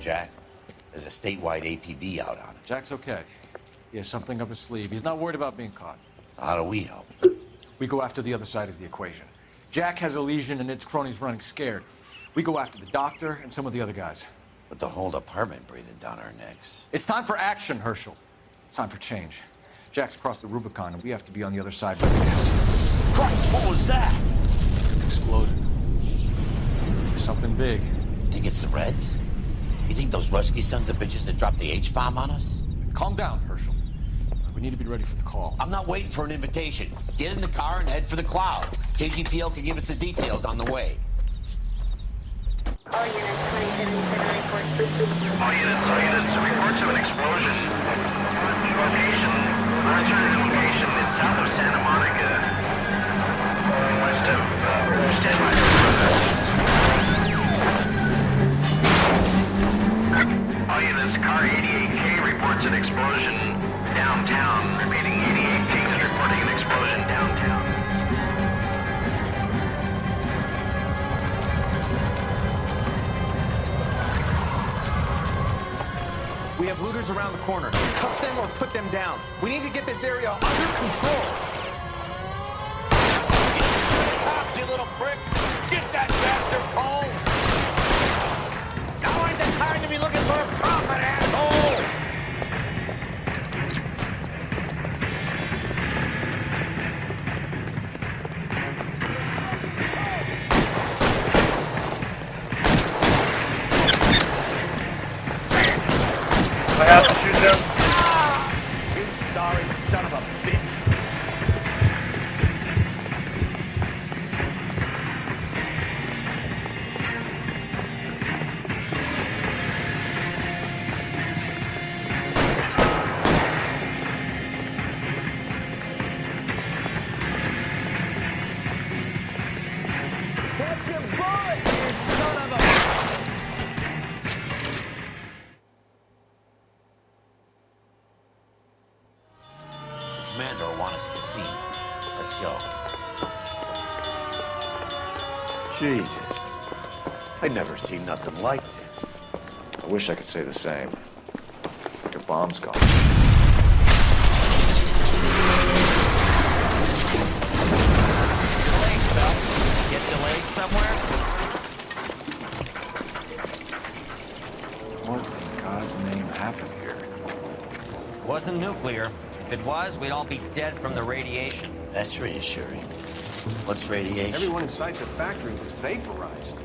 Jack. There's a statewide APB out on him. Jack's okay. He has something up his sleeve. He's not worried about being caught. How do we help? We go after the other side of the equation. Jack has a legion and its cronies running scared. We go after the doctor and some of the other guys. With the whole department breathing down our necks. It's time for action, Herschel. It's time for change. Jack's crossed the Rubicon, and we have to be on the other side right now. Christ, what was that? Explosion. Something big. You think it's the Reds? You think those Rusky sons of bitches that dropped the H-bomb on us? Calm down, Herschel. We need to be ready for the call. I'm not waiting for an invitation. Get in the car and head for the cloud. KGPL can give us the details on the way. All units, 2077 report. All units, reports of an explosion. Location, alternative location is south of Santa Monica. West of, stand by. All units, car 88K reports an explosion downtown. Repeating, 88K is reporting an explosion downtown. We have looters around the corner. Cuff them or put them down. We need to get this area under control. Cops, you little prick! Get that bastard, Paul! Now ain't the time to be looking for a profit, asshole! I have to shoot them. You sorry son of a bitch! Commander will want us at the scene. Let's go. Jesus. I'd never seen nothing like this. I wish I could say the same. Like a bomb's gone. Delayed stuff. Get delayed somewhere? What in God's name happened here? Wasn't nuclear. If it was, we'd all be dead from the radiation. That's reassuring. What's radiation? Everyone inside the factory was vaporized.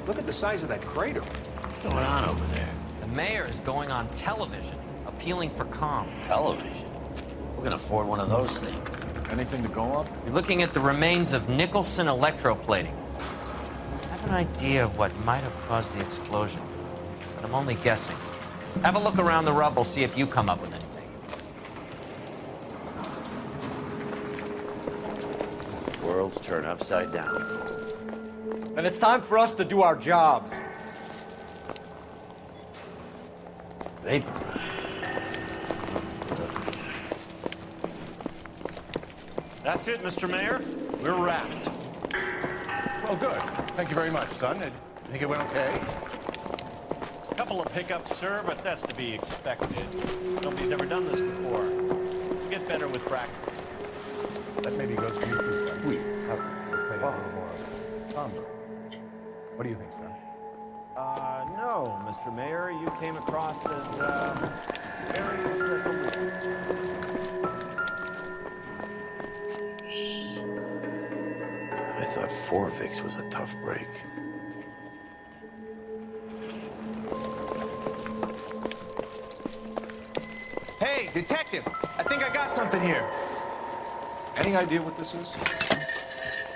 Look at the size of that crater. What's going on over there? The mayor's going on television, appealing for calm. Television. Who can afford one of those things? Anything to go on? You're looking at the remains of Nicholson electroplating. I have an idea of what might have caused the explosion, but I'm only guessing. Have a look around the rubble, see if you come up with anything. Worlds turn upside down. Then it's time for us to do our jobs. Vaporized. That's it, Mr. Mayor. We're wrapped. Well, good. Thank you very much, son. I think it went okay. Couple of hiccups, sir, but that's to be expected. Nobody's ever done this before. You get better with practice. That maybe goes for you too, son. We have to pay a little more somber. What do you think, son? No, Mr. Mayor. You came across as, very I thought Forvix was a tough break. Hey, detective! I think I got something here. Any idea what this is?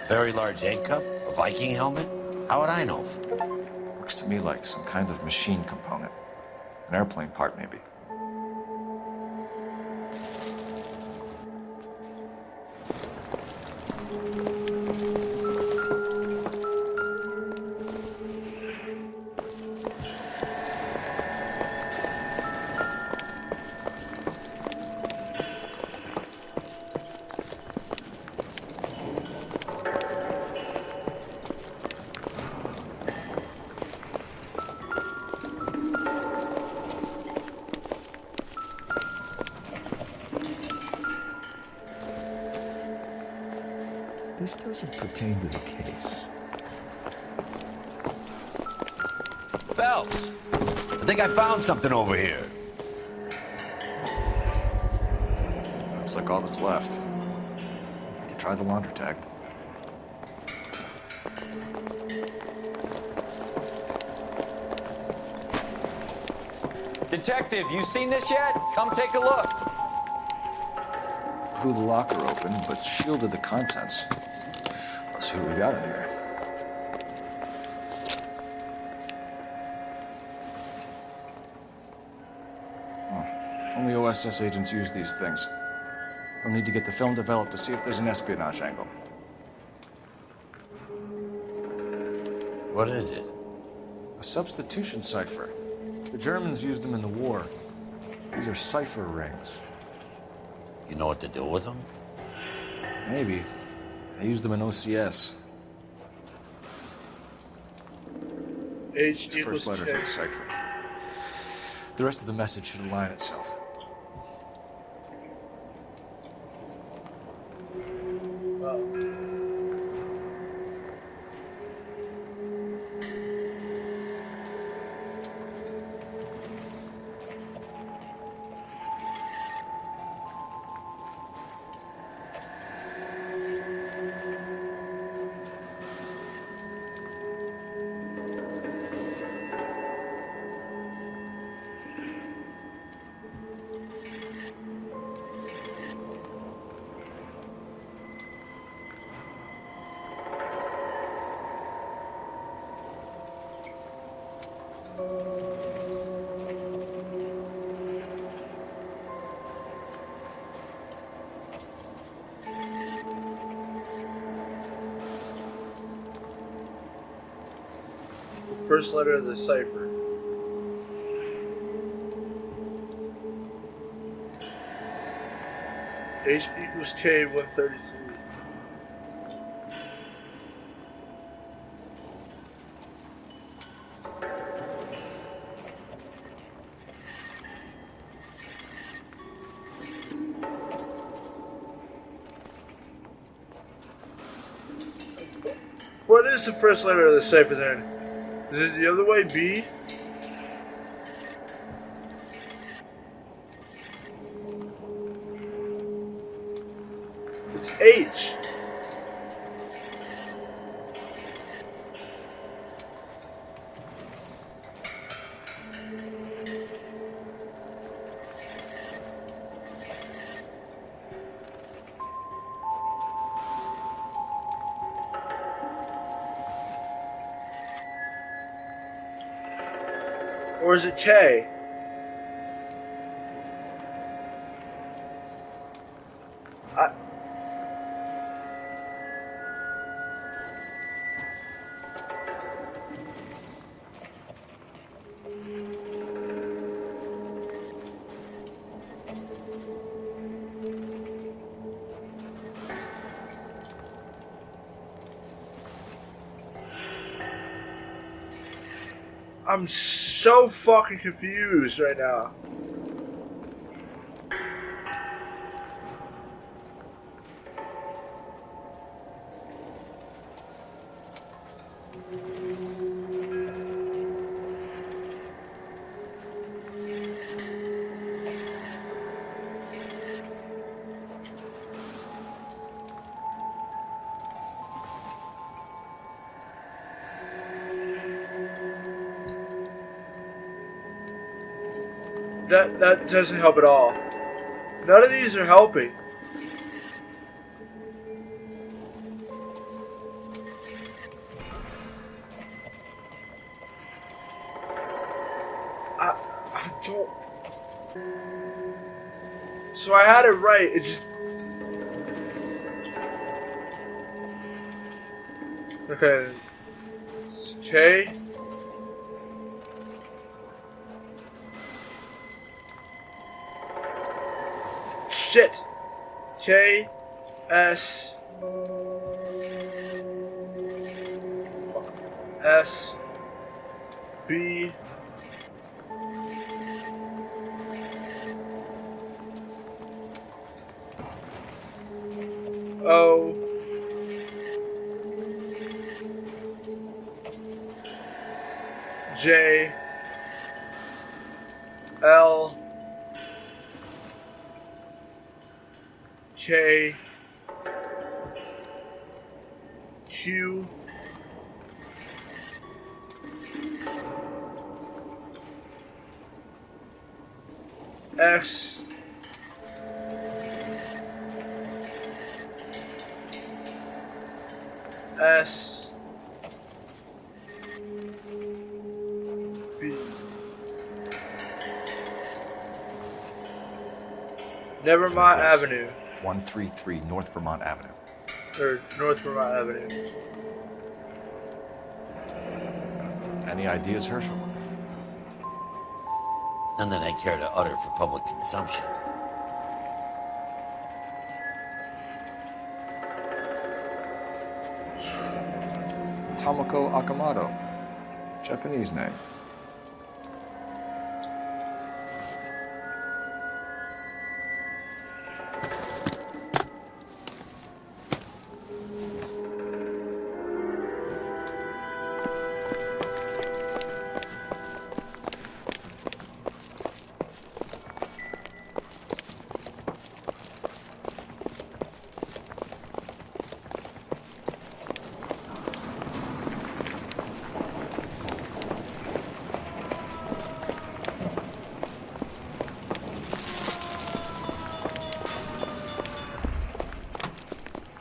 Very large egg cup? A Viking helmet? How would I know? Looks to me like some kind of machine component. An airplane part, maybe. This doesn't pertain to the case. Phelps, I think I found something over here. Looks like all that's left. You can try the laundry tag. Detective, you seen this yet? Come take a look. Blew the locker open, but shielded the contents. Let's see what we got in here. Only OSS agents use these things. We'll need to get the film developed to see if there's an espionage angle. What is it? A substitution cipher. The Germans used them in the war. These are cipher rings. You know what to do with them? Maybe. They used them in OCS. H It's the equals first letter K. to the cipher. The rest of the message should align itself. First letter of the cipher. H equals K 133. What is the first letter of the cipher then? Is it the other way, B? It's H. Or is it K? I'm so fucking confused right now. That doesn't help at all. None of these are helping. I don't. So I had it right. It just. Okay. It's K. Shit. K. S. S. B. O. J L K Q X S B. Nevermont Avenue, 133 North Vermont Avenue. or North Vermont Avenue. Any ideas, Herschel? None that I care to utter for public consumption. Tomoko Akamoto. Japanese name.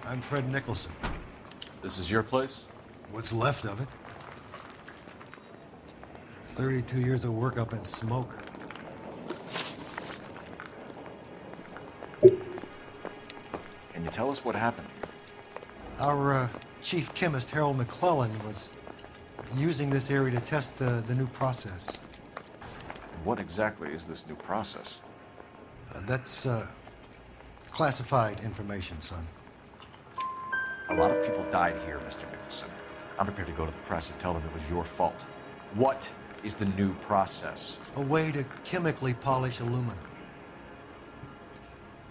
I'm Fred Nicholson. This is your place? What's left of it? 32 years of work up in smoke. Can you tell us what happened? Our chief chemist, Harold McClellan, was using this area to test the new process. What exactly is this new process? That's classified information, son. A lot of people died here, Mr. Nicholson. I'm prepared to go to the press and tell them it was your fault. What is the new process? A way to chemically polish aluminum.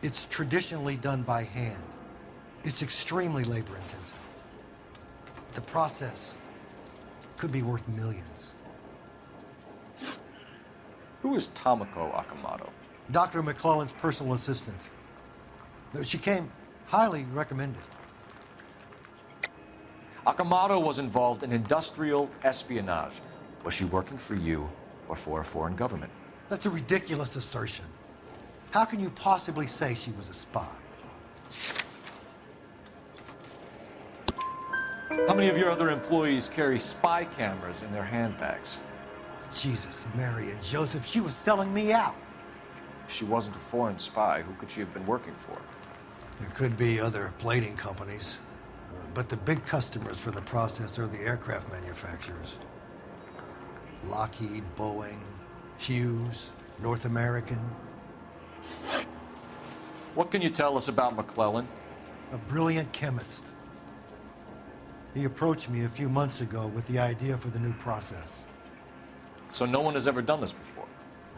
It's traditionally done by hand. It's extremely labor intensive. The process could be worth millions. Who is Tomoko Akamoto? Dr. McClellan's personal assistant. She came highly recommended. Akamoto was involved in industrial espionage. Was she working for you or for a foreign government? That's a ridiculous assertion. How can you possibly say she was a spy? How many of your other employees carry spy cameras in their handbags? Jesus, Mary, and Joseph, she was selling me out. If she wasn't a foreign spy, who could she have been working for? There could be other plating companies, but the big customers for the process are the aircraft manufacturers. Lockheed, Boeing, Hughes, North American. What can you tell us about McClellan? A brilliant chemist. He approached me a few months ago with the idea for the new process. So no one has ever done this before?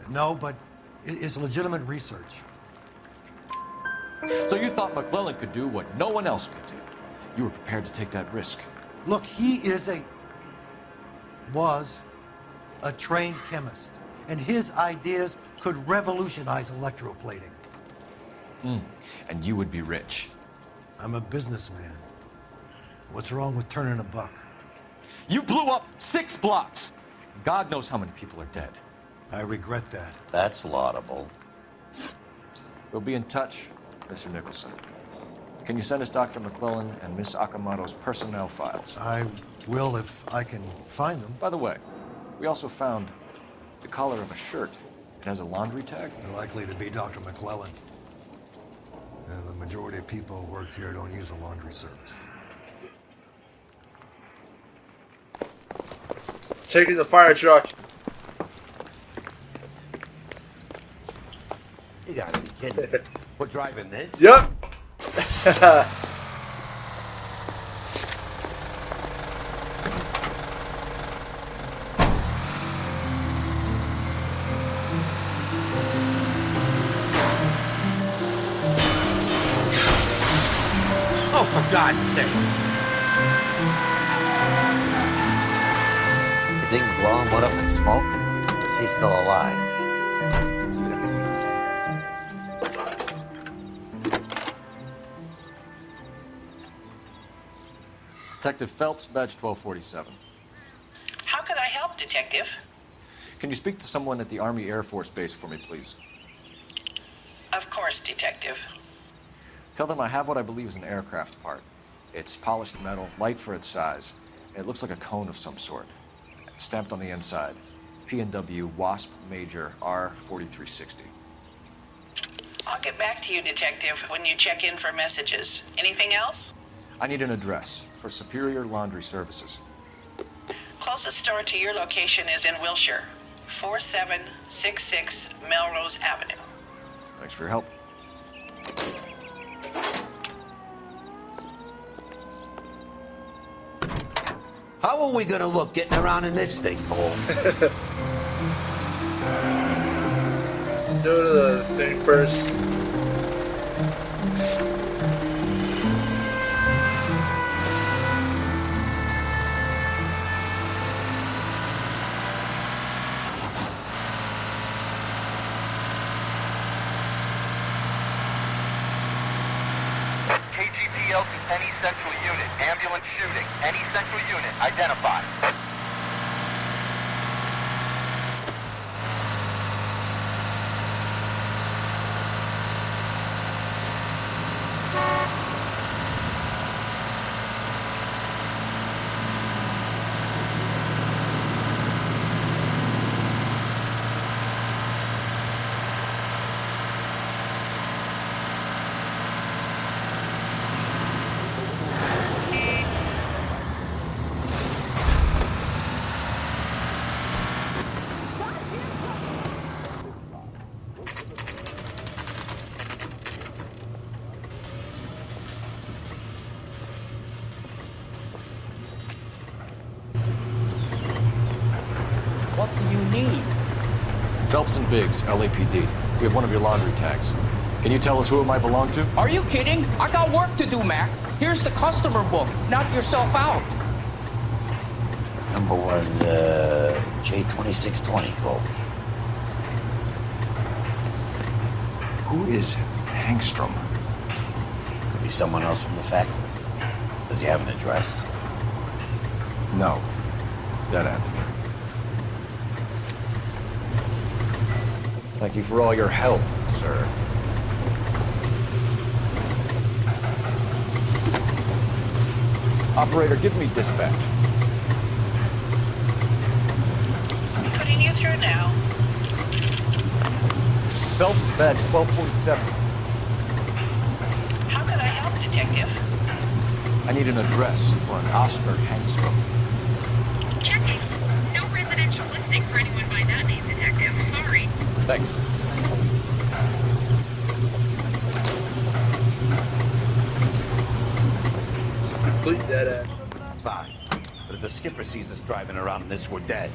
No, but it's legitimate research. So you thought McClellan could do what no one else could do? You were prepared to take that risk? Look, he was a trained chemist, and his ideas could revolutionize electroplating. And you would be rich? I'm a businessman. What's wrong with turning a buck? You blew up 6 blocks! God knows how many people are dead. I regret that. That's laudable. We'll be in touch, Mr. Nicholson. Can you send us Dr. McClellan and Miss Akamoto's personnel files? I will if I can find them. By the way, we also found the collar of a shirt. It has a laundry tag. They're likely to be Dr. McClellan. The majority of people who work here don't use a laundry service. Taking the fire truck. You gotta be kidding me. We're driving this? Yep. Oh, for God's sakes. thing blowing what up in smoke? Or is he still alive? Detective Phelps, badge 1247. How could I help, Detective? Can you speak to someone at the Army Air Force Base for me, please? Of course, Detective. Tell them I have what I believe is an aircraft part. It's polished metal, light for its size. It looks like a cone of some sort. It's stamped on the inside. P&W Wasp Major R4360. I'll get back to you, Detective, when you check in for messages. Anything else? I need an address for Superior Laundry Services. Closest store to your location is in Wilshire, 4766 Melrose Avenue. Thanks for your help. How are we gonna look getting around in this thing, Cole? Let's do the thing first. KGPL to any central unit. Ambulance shooting. Any central unit. Identify. What do you need? Phelps and Biggs, LAPD. We have one of your laundry tags. Can you tell us who it might belong to? Are you kidding? I got work to do, Mac. Here's the customer book. Knock yourself out. Number was J2620, Cole. Who is Hangstrom? Could be someone else from the factory. Does he have an address? No. Dead end. Thank you for all your help, sir. Operator, give me dispatch. Putting you through now. Phelps, badge 1247. How could I help, Detective? I need an address for an Oscar Hangstrom. Checking. No residential listing for anyone by that name, Detective. Sorry. Thanks. Complete that ass. Fine. But if the skipper sees us driving around in this, we're dead.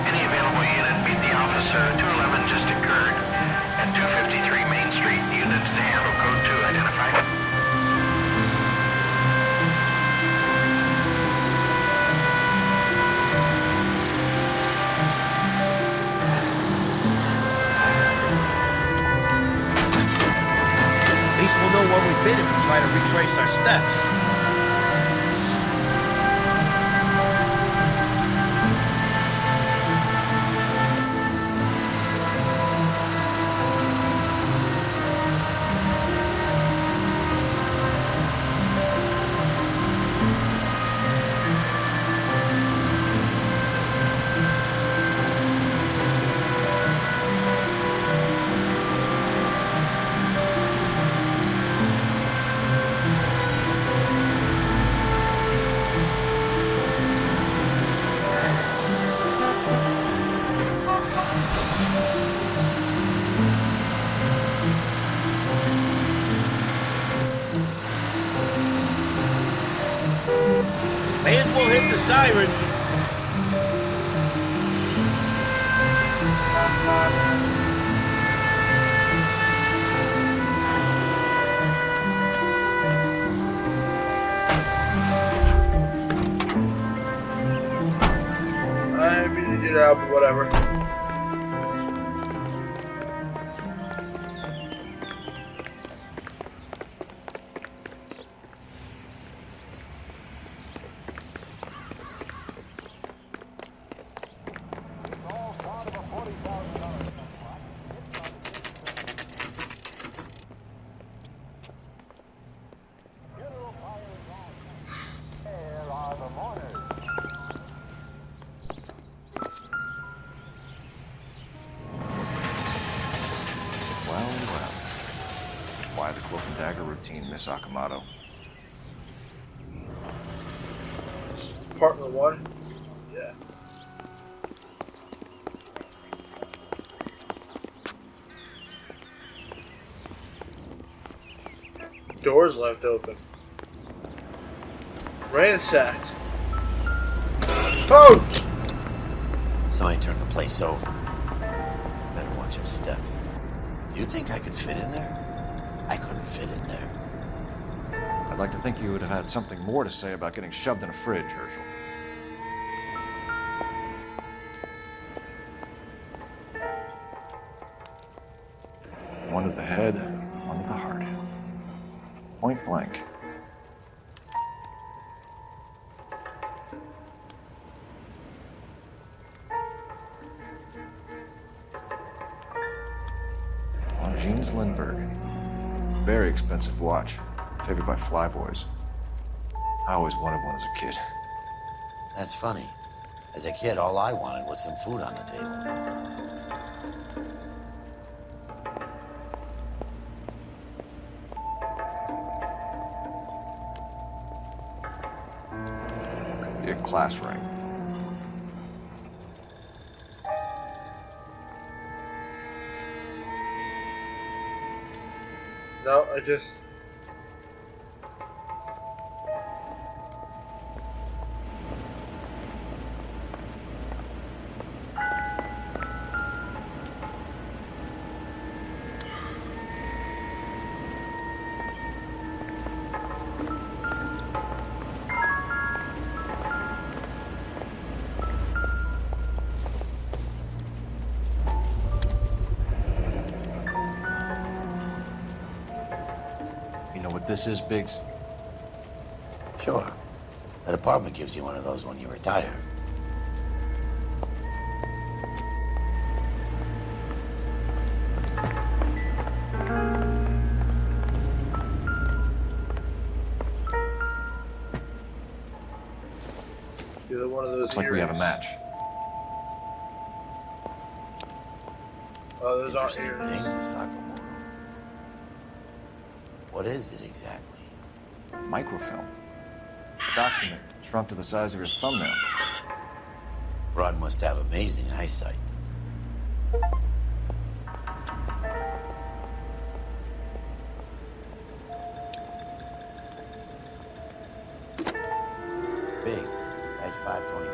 Any available unit, meet the officer. 211 just occurred. At 253 Main Street, units to handle code 2 identified. At least we'll know where we've been if we try to retrace our steps. siren. I didn't mean to do that, but whatever. Well. Why the cloak and dagger routine, Miss Akamoto? Partner one. Yeah. Doors left open. Ransacked. Coach! Somebody turned the place over. Better watch your step. Do you think I could fit in there? I couldn't fit in there. I'd like to think you would have had something more to say about getting shoved in a fridge, Herschel. One to the head, one to the heart. Point blank. Jeans Lindbergh. Very expensive watch. Favored by flyboys. I always wanted one as a kid. That's funny. As a kid, all I wanted was some food on the table. Could be a class ring. No, I just... This is Biggs. Sure. That apartment gives you one of those when you retire. Either one of those. Looks like we have a match. Oh, those aren't Interesting earrings. thing, Sakamoto. What is it exactly? Microfilm. A document shrunk to the size of your thumbnail. Rod must have amazing eyesight. Biggs, that's 520.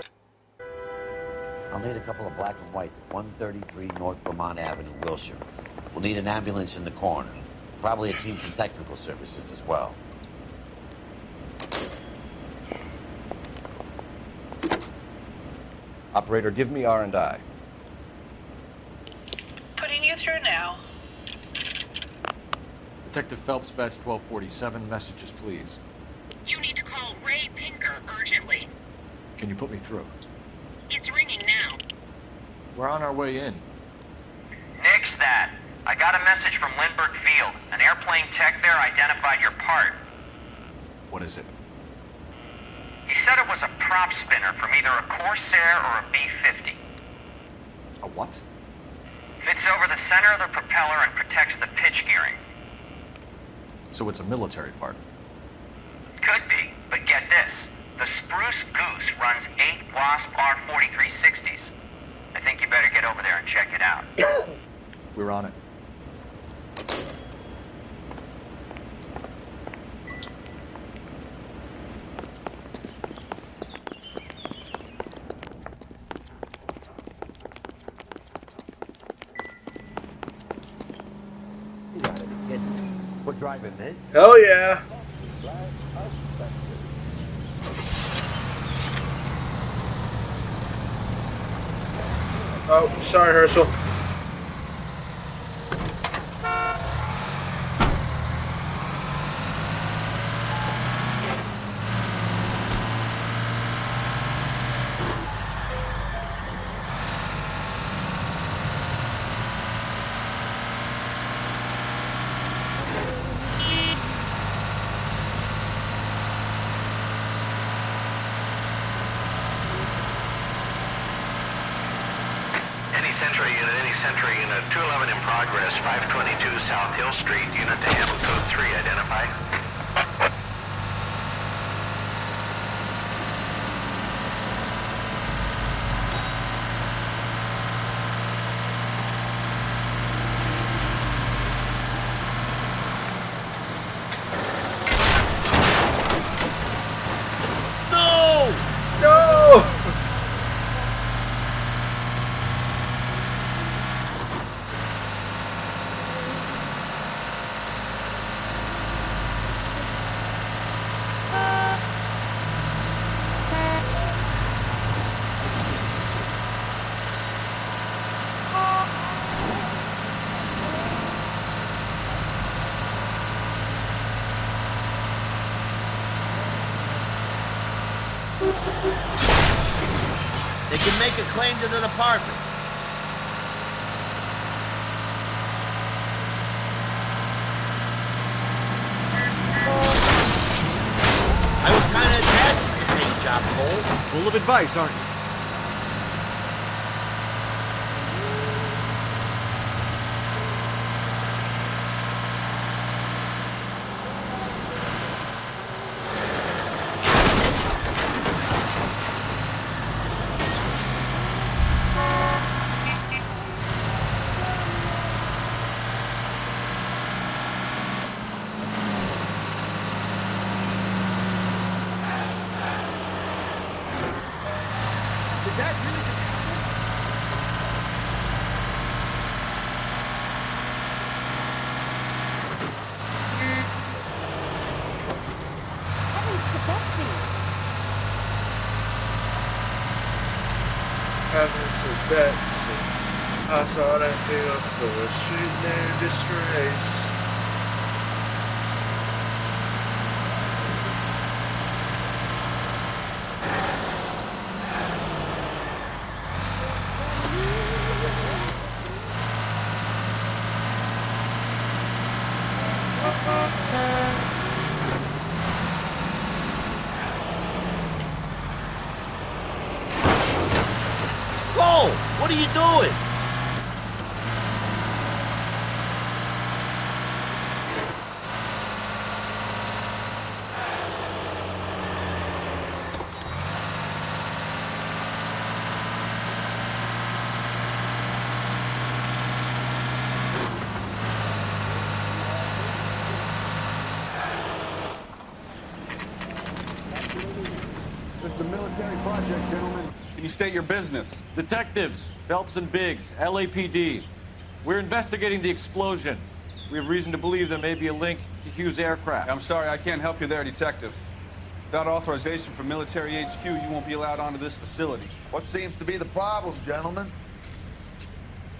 I'll need a couple of black and whites at 133 North Vermont Avenue, Wilshire. We'll need an ambulance in the corner. Probably a team from technical services as well. Operator, give me R&I. Putting you through now. Detective Phelps, badge 1247. Messages, please. You need to call Ray Pinker urgently. Can you put me through? It's ringing now. We're on our way in. Nix that. I got a message from Lindbergh Field. An airplane tech there identified your part. What is it? He said it was a prop spinner from either a Corsair or a B-50. A what? Fits over the center of the propeller and protects the pitch gearing. So it's a military part. Could be, but get this. The Spruce Goose runs 8 Wasp R-4360s. I think you better get over there and check it out. We're on it. driving this? Hell yeah. Oh, sorry, Herschel. Century Unit 211 in progress, 522 South Hill Street, unit to handle code 3, identified. No! No! They can make a claim to the department. I was kind of attached to the paint job, Cole. Full of advice, aren't you? I saw that thing up the street named Disgrace. Cole, what are you doing? This is the military project, gentlemen. Can you state your business? Detectives, Phelps and Biggs, LAPD. We're investigating the explosion. We have reason to believe there may be a link to Hughes' aircraft. I'm sorry, I can't help you there, Detective. Without authorization from Military HQ, you won't be allowed onto this facility. What seems to be the problem, gentlemen?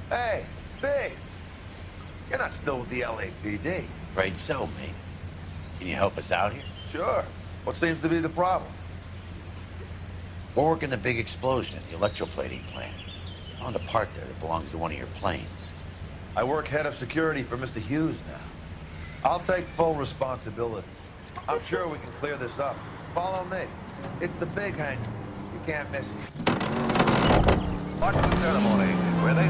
Hey, Biggs. You're not still with the LAPD. Afraid so, mates. Can you help us out here? Sure. What seems to be the problem? We're working the big explosion at the electroplating plant. Found a part there that belongs to one of your planes. I work head of security for Mr. Hughes now. I'll take full responsibility. I'm sure we can clear this up. Follow me. It's the big hangar. You can't miss it.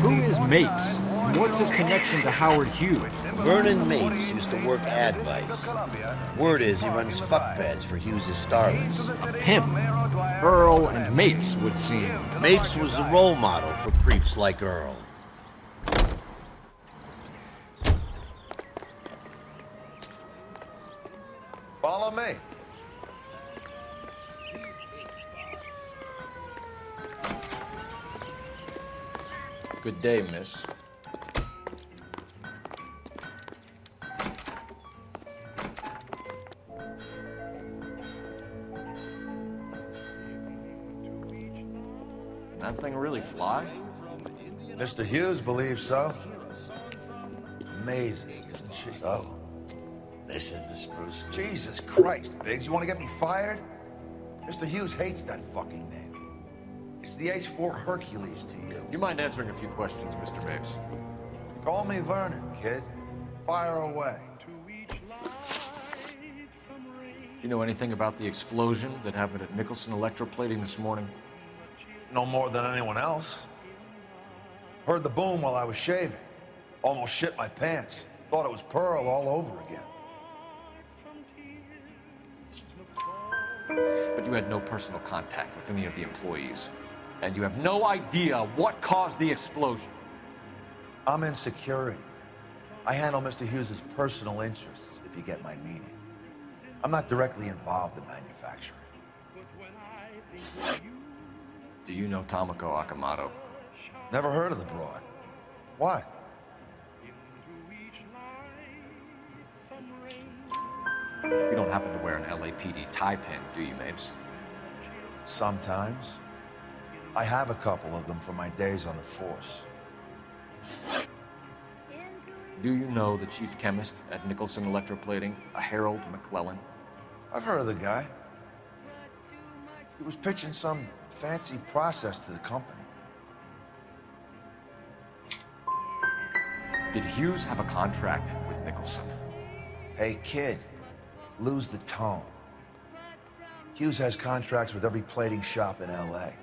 Who is Mapes? And what's his connection to Howard Hughes? Vernon Mapes used to work Advice. Word is he runs fuck beds for Hughes' starlets. A pimp. Earl and Mapes would seem. Mapes was the role model for creeps like Earl. Follow me. Good day, miss. That thing really fly? Mr. Hughes believes so. Amazing, isn't she? So, this is the spruce. Jesus Christ, Biggs, you want to get me fired? Mr. Hughes hates that fucking name. It's the H-4 Hercules to you. You mind answering a few questions, Mr. Mapes? Call me Vernon, kid. Fire away. You know anything about the explosion that happened at Nicholson Electroplating this morning? No more than anyone else. Heard the boom while I was shaving. Almost shit my pants. Thought it was Pearl all over again. But you had no personal contact with any of the employees. And you have no idea what caused the explosion. I'm in security. I handle Mr. Hughes' personal interests, if you get my meaning. I'm not directly involved in manufacturing. Do you know Tomoko Akamoto? Never heard of the broad. Why? You don't happen to wear an LAPD tie pin, do you, Mapes? Sometimes. I have a couple of them from my days on the force. Do you know the chief chemist at Nicholson Electroplating, a Harold McClellan? I've heard of the guy. He was pitching some fancy process to the company. Did Hughes have a contract with Nicholson? Hey, kid, lose the tone. Hughes has contracts with every plating shop in L.A.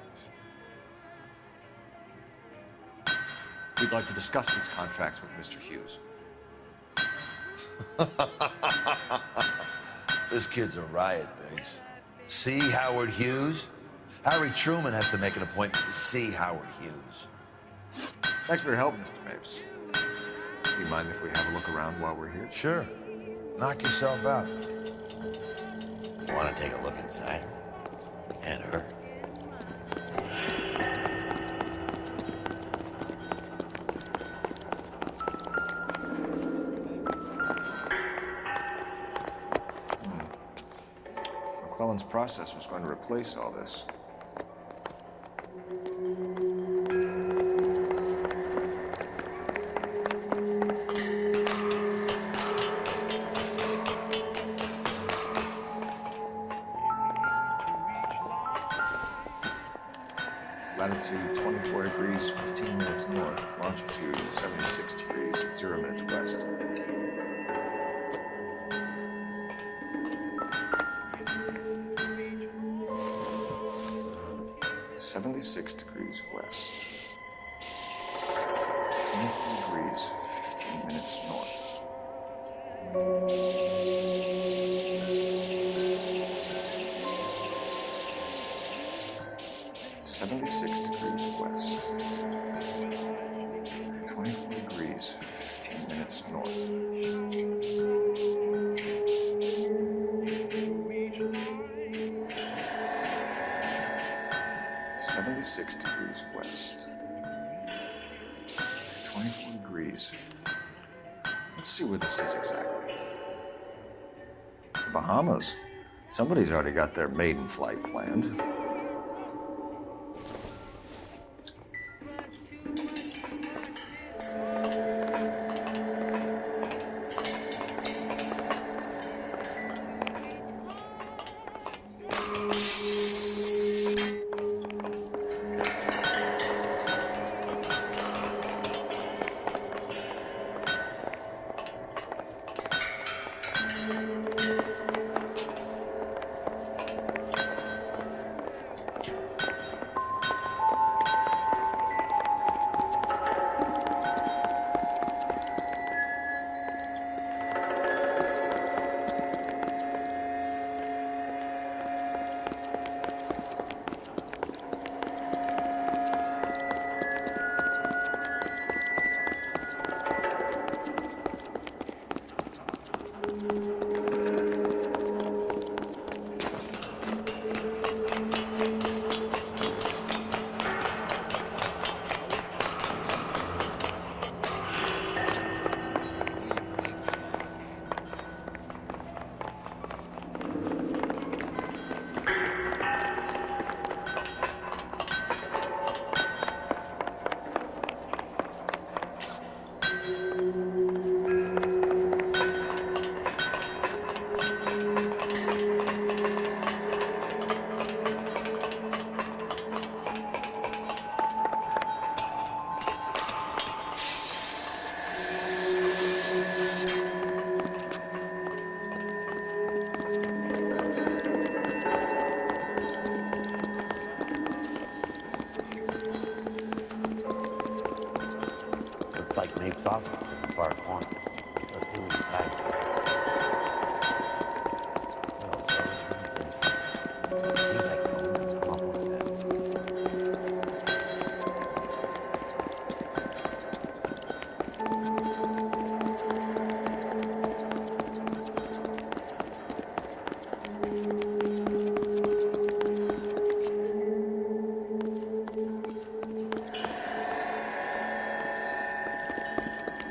We'd like to discuss these contracts with Mr. Hughes. This kid's a riot, Biggs. See Howard Hughes? Harry Truman has to make an appointment to see Howard Hughes. Thanks for your help, Mr. Mapes. Do you mind if we have a look around while we're here? Sure. Knock yourself out. You want to take a look inside? And her? McClellan's process was going to replace all this. Latitude 24 degrees, 15 minutes north. Longitude 76 degrees, 0 minutes west. .6 west. 24 degrees, 15 minutes north. 76 degrees west. 24 degrees, 15 minutes north. 76 degrees west. 24 degrees. Let's see where this is exactly. The Bahamas. Somebody's already got their maiden flight planned. Nape's office is in the far corner. Let's see what he's hiding. Seems like someone come up with that.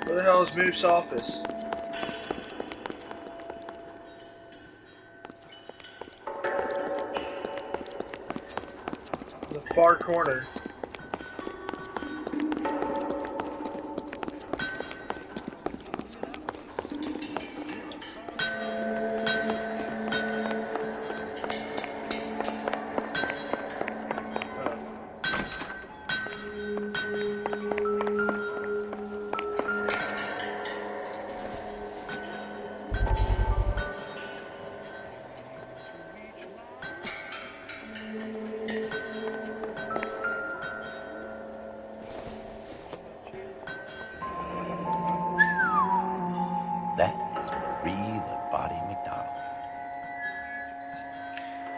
Where the hell is Moof's office? The far corner.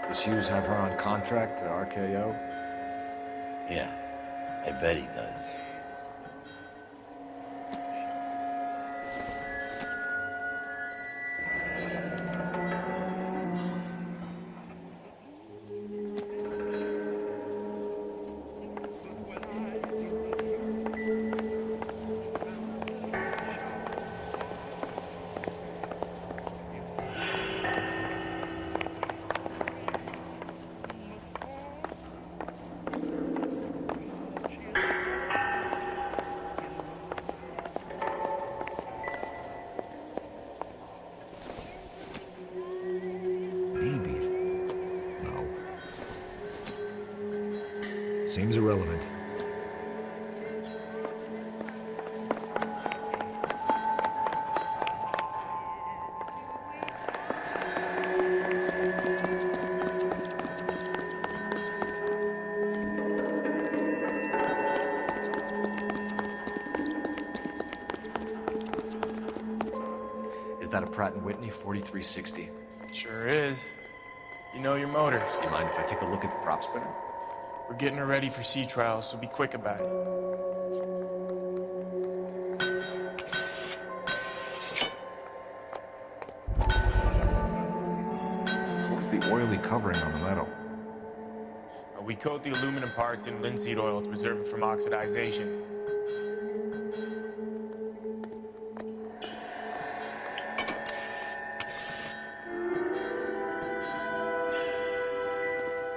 Does Hughes have her on contract to RKO? Yeah, I bet he does. Seems irrelevant. Is that a Pratt & Whitney 4360? Sure is. You know your motors. Do you mind if I take a look at the prop spinner? We're getting her ready for sea trials, so be quick about it. What's the oily covering on the metal? We coat the aluminum parts in linseed oil to preserve it from oxidization.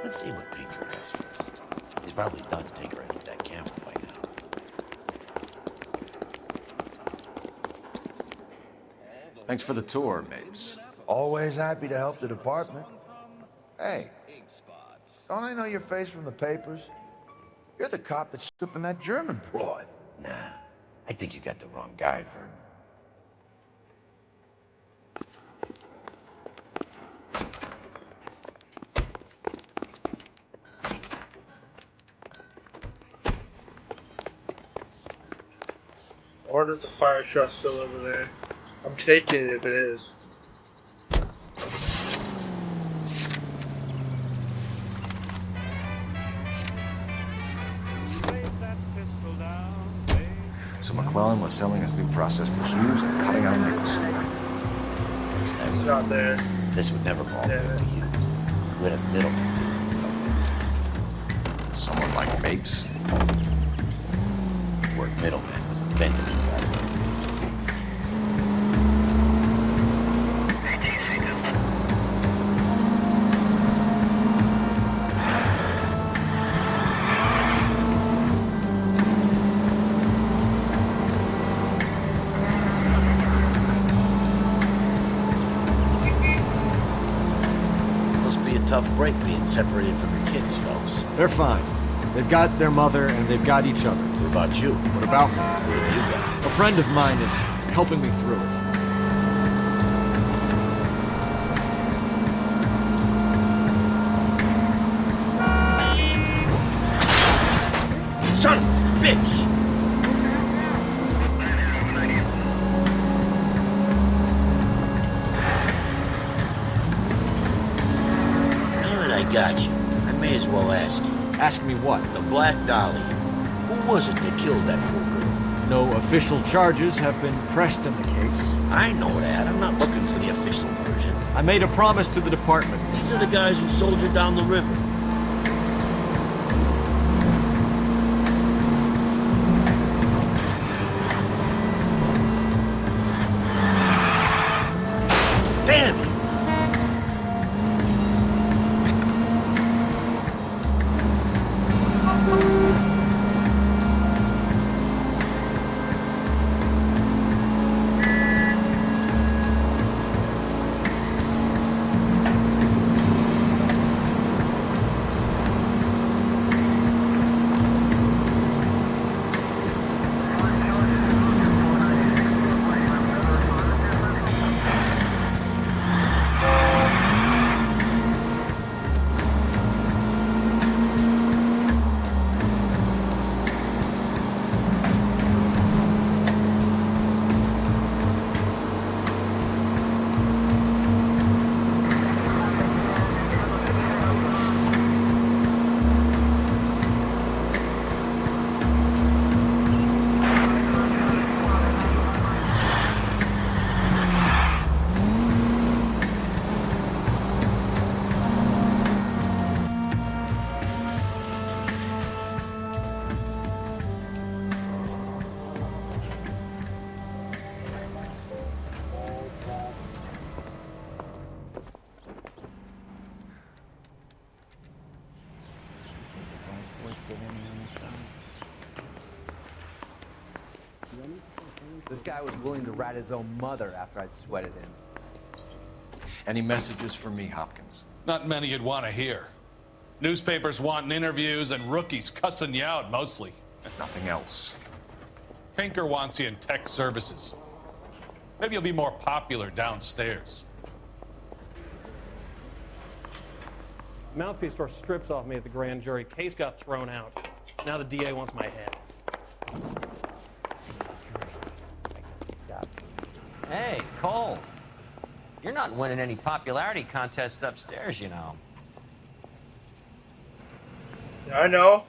Let's see what Pinker has first. He's probably done tinkering with that camera by now. Thanks for the tour, Mapes. Always happy to help the department. Hey, don't I know your face from the papers? You're the cop that's stripping that German broad. Nah, I think you got the wrong guy, Vern. Or is the fire truck still over there? I'm taking it if it is. So McClellan was selling his new process to Hughes and cutting out Nicholson. He's not there. This would never fall back to Hughes. You had a middleman doing stuff like this. Someone like Mapes? The word middleman was invented in guys like Mapes. Tough break being separated from your kids, fellas. They're fine. They've got their mother and they've got each other. What about you? What about me? What have you got? A friend of mine is helping me through it. Son of a bitch! got you, I may as well ask you. Ask me what? The Black Dolly. Who was it that killed that poor girl? No official charges have been pressed in the case. I know that. I'm not looking for the official version. I made a promise to the department. These are the guys who soldiered down the river. Damn you! This guy was willing to rat his own mother after I'd sweated him. Any messages for me, Hopkins? Not many you'd want to hear. Newspapers wanting interviews and rookies cussing you out, mostly. Nothing else. Pinker wants you in tech services. Maybe you'll be more popular downstairs. Mouthpiece tore strips off me at the grand jury. Case got thrown out. Now the DA wants my head. Hey, Cole. You're not winning any popularity contests upstairs, you know. I know.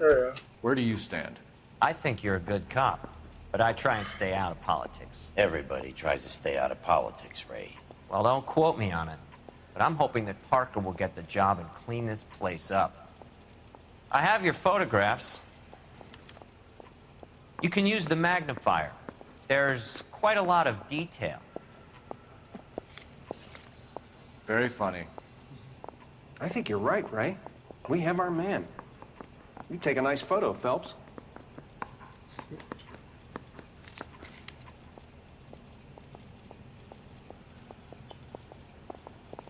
There you go. Where do you stand? I think you're a good cop, but I try and stay out of politics. Everybody tries to stay out of politics, Ray. Well, don't quote me on it, but I'm hoping that Parker will get the job and clean this place up. I have your photographs. You can use the magnifier. There's quite a lot of detail. Very funny. I think you're right, Ray. We have our man. You take a nice photo, Phelps.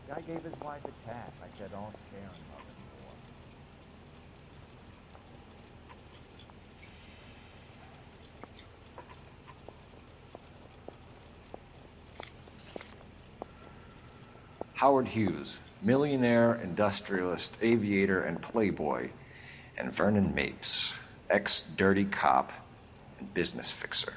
Guy gave his wife a tap. I said, don't scare him, mother. Howard Hughes, millionaire, industrialist, aviator, and playboy, and Vernon Mapes, ex-dirty cop and business fixer.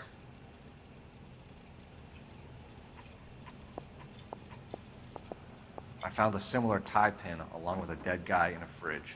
I found a similar tie pin along with a dead guy in a fridge.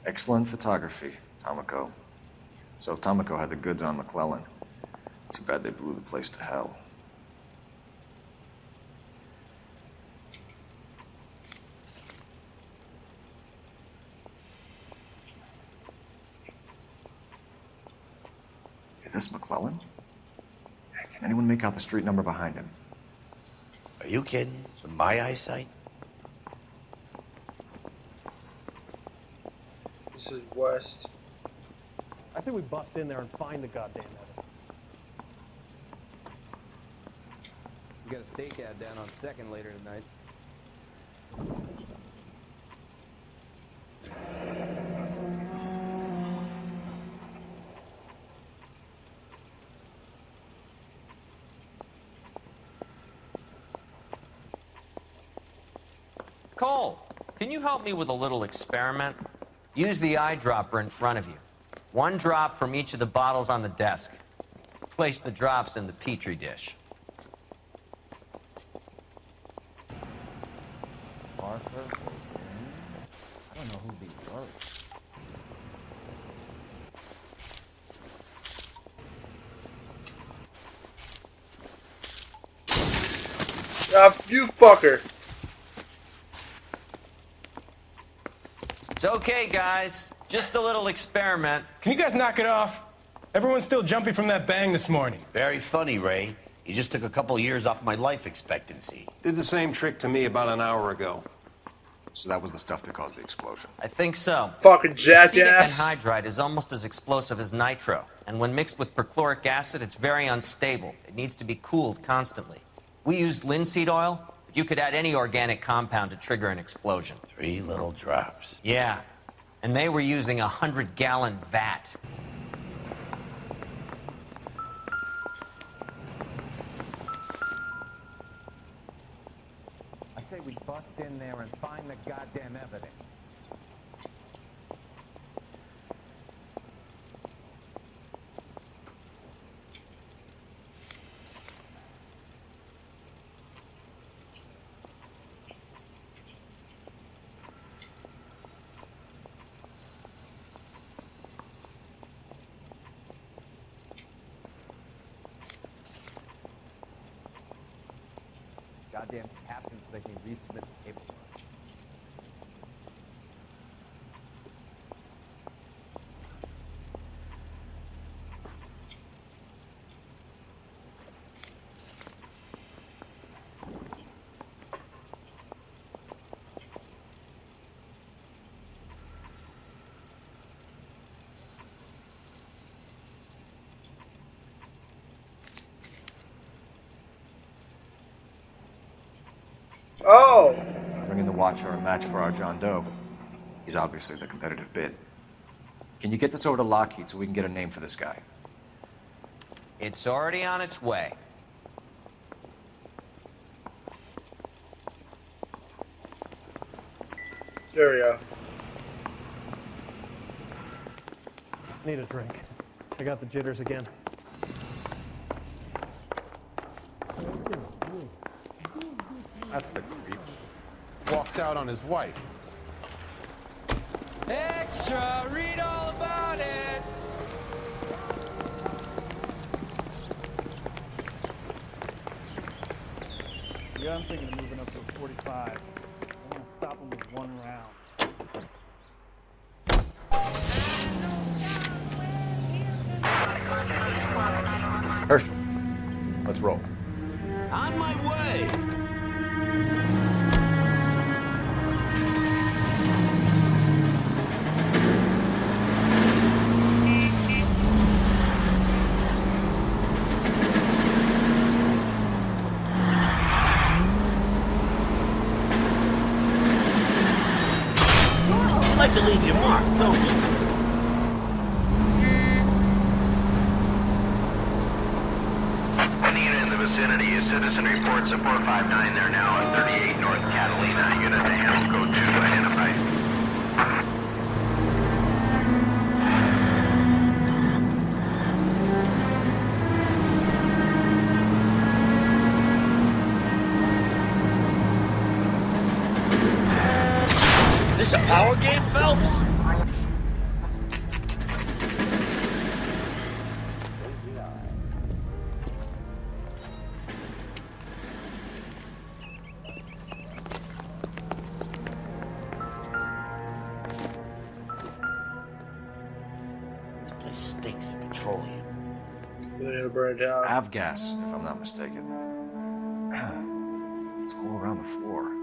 Excellent photography, Tomoko. So Tomoko had the goods on McClellan. Too bad they blew the place to hell. Is this McClellan? Can anyone make out the street number behind him? Are you kidding? With my eyesight? This is West. I say we bust in there and find the goddamn evidence. We got a stake ad down on 2nd later tonight. Cole, can you help me with a little experiment? Use the eyedropper in front of you. One drop from each of the bottles on the desk. Place the drops in the Petri dish. Arthur? I don't know who these were. You fucker. It's okay, guys. Just a little experiment. Can you guys knock it off? Everyone's still jumpy from that bang this morning. Very funny, Ray. You just took a couple of years off my life expectancy. Did the same trick to me about an hour ago. So that was the stuff that caused the explosion. I think so. Fucking Acetic jackass. anhydride is almost as explosive as nitro, and when mixed with perchloric acid, it's very unstable. It needs to be cooled constantly. We used linseed oil, but you could add any organic compound to trigger an explosion. 3 little drops. Yeah, and they were using a 100-gallon vat. I say we bust in there and find the goddamn evidence. Goddamn captains so they can resubmit the paperwork. Oh! Bring in the Watcher, a match for our John Doe. He's obviously the competitive bid. Can you get this over to Lockheed so we can get a name for this guy? It's already on its way. There we go. Need a drink. I got the jitters again. That's the creep. Walked out on his wife. Extra, read all about it. Yeah, I'm thinking of moving up to a 45. I'm gonna stop him with one round. Herschel, let's roll. On my way! You like to leave your mark, don't you? Any unit in the vicinity is citizen reports of 459 there now on 38 North Catalina. Unit to handle code 2 identified. This a power game, Phelps? This place stinks of petroleum. They're gonna burn it down. Avgas, if I'm not mistaken. It's all around the floor.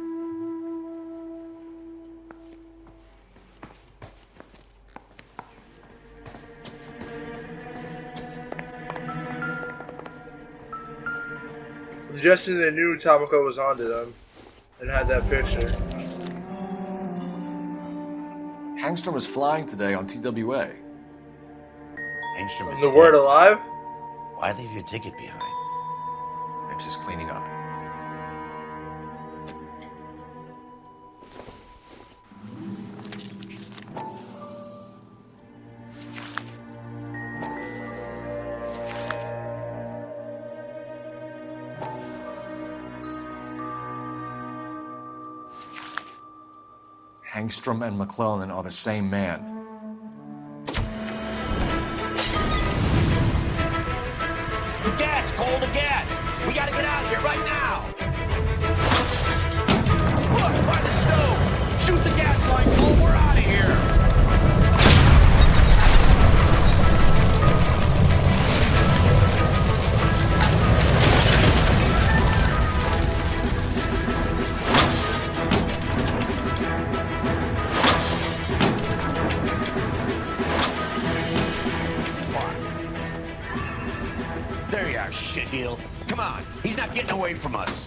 I'm guessing they knew Tomoko was onto them and had that picture. Hangstrom was flying today on TWA. Angstrom is The dead. word alive? Why leave your ticket behind? Maybe just cleaning up. Hangstrom and McClellan are the same man. The gas, Cole, the gas! We gotta get out of here right now! Look, by the stove! Shoot the gas line, Cole, we're out of here! There you are, shitheel. Come on, he's not getting away from us.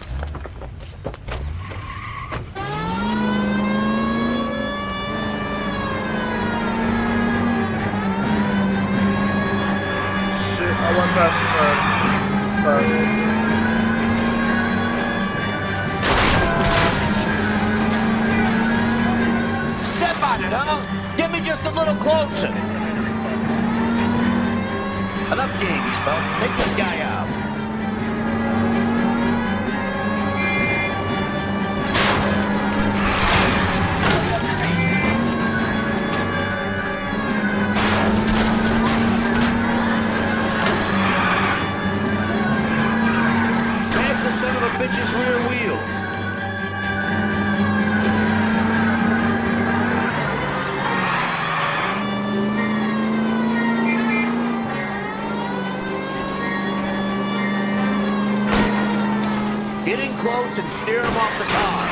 Shit, I went past the Step on it, huh? Get me just a little closer. Enough games, folks. Take this guy out. Smash the son of a bitch's rear wheels. Get in close and steer him off the car.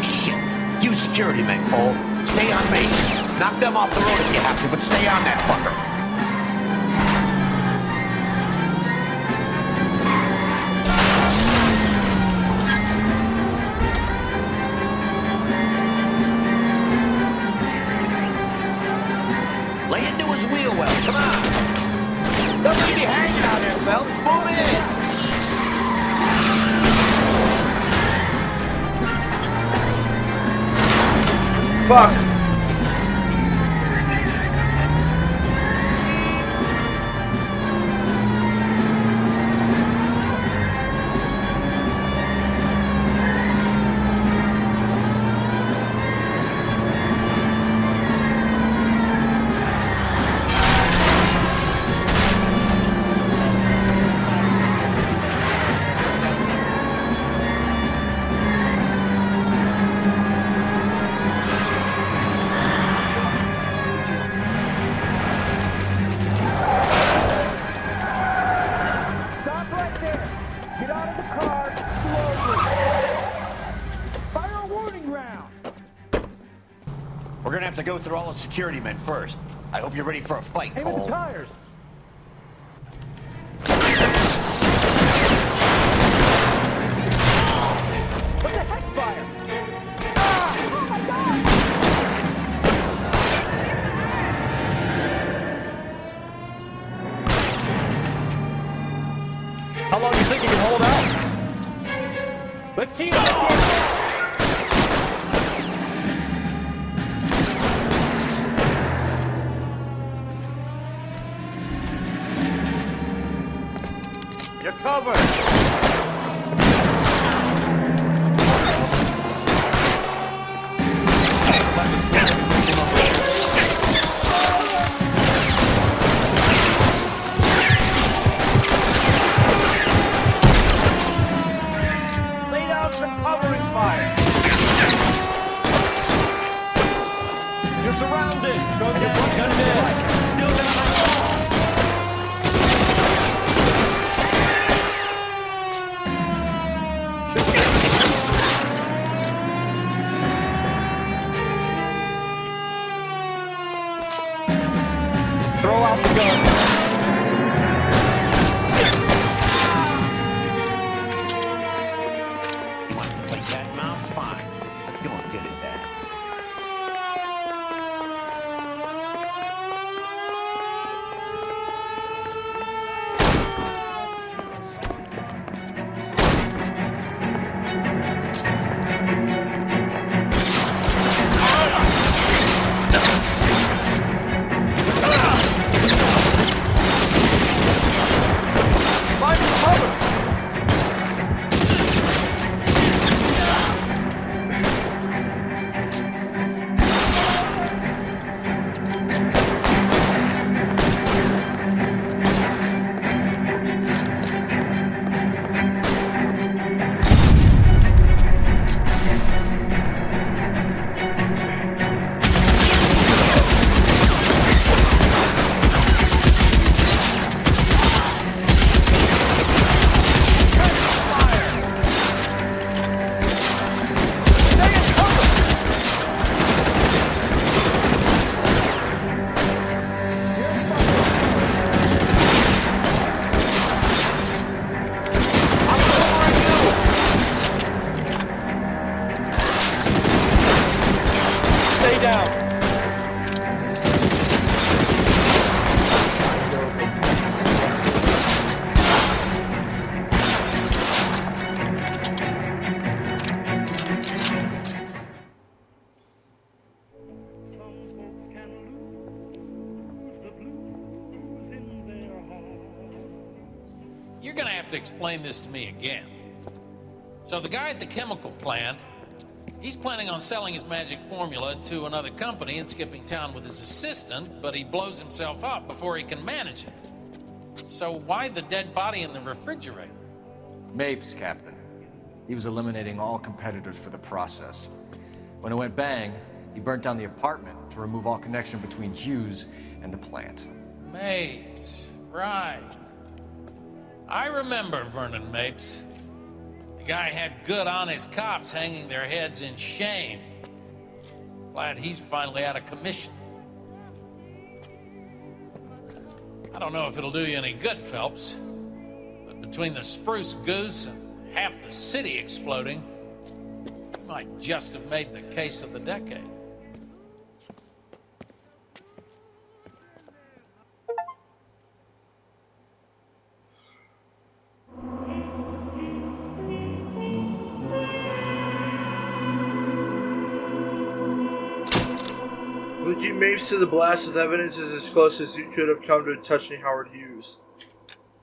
Shit. You security men, Cole. Stay on base. Knock them off the road if you have to, but stay on that fucker. Lay into his wheel well. Come on. Don't leave me hanging out there, fellas. Move in. Fuck. We're gonna have to go through all the security men first. I hope you're ready for a fight, Aim at Cole. the tires. What the heck, fire? Ah! Oh my God! How long do you think you can hold out? Let's see it. You're covered. Lay down some covering fire. You're surrounded. Go down. Still down. You're gonna have to explain this to me again. So the guy at the chemical plant, he's planning on selling his magic formula to another company and skipping town with his assistant, but he blows himself up before he can manage it. So why the dead body in the refrigerator? Mapes, Captain. He was eliminating all competitors for the process. When it went bang, he burnt down the apartment to remove all connection between Hughes and the plant. Mapes, right. I remember Vernon Mapes. The guy had good, honest cops hanging their heads in shame. Glad he's finally out of commission. I don't know if it'll do you any good, Phelps, but between the Spruce Goose and half the city exploding, you might just have made the case of the decade. Linking Mapes to the blast with evidence is as close as you could have come to touching Howard Hughes.